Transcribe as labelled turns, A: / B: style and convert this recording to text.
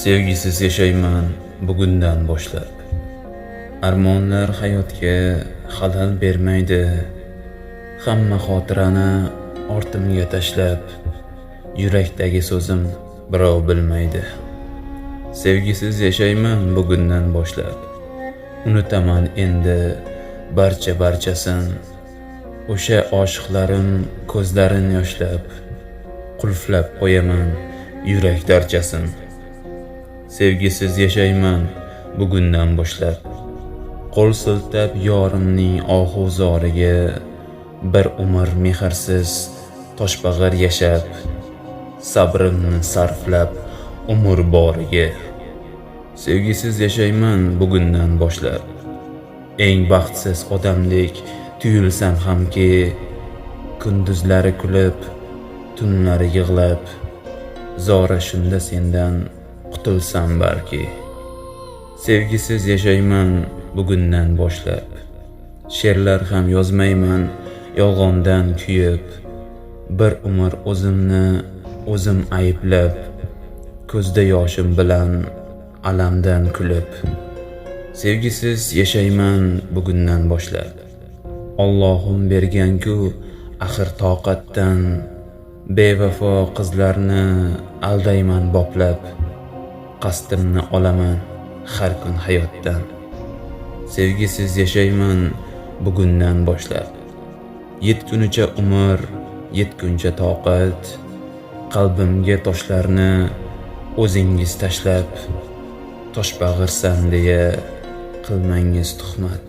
A: Sevgisiz yashayman bugundan boshlab. Armonlar hayotga xalal bermaydi. Hamma xotirani ortimga tashlab, yurakdagi so'zim birov bilmaydi. Sevgisiz yashayman bugundan boshlab. Unutaman endi barchasin. O'sha oshiqlarim ko'zlarin yoshlab, qulflab qo'yaman yurak darchasin. Sevgisiz yashayman bugundan boshlab. Qo'l siltab yorimning ohu-zoriga, bir umr mehrsiz toshbag'ir yashab, sabrimni sarflab umr boriga. Sevgisiz yashayman bugundan boshlab. Eng baxtsiz odamdek tuyulsam hamki, kunduzlari kulib, tunlari yig'lab, zora shunda sendan qutulsam balki. Sevgisiz yashayman bugundan boshlab. She'rlar ham yozmayman yolg'ondan kuyib, bir umr o'zimni o'zim ayblab, ko'zda yoshim bilan alamdan kulib. Sevgisiz yashayman bugundan boshlab. Allohim bergan-ku axir toqatdan, bevafo qizlarni aldayman boplab, qasdimni olaman har kun hayotdan. Sevgisiz yashayman bugundan boshlab. Yetgunicha umr, yetguncha toqat, qalbimga toshlarni o'zingiz tashlab, toshbag'irsan deya qilmangiz tuhmat.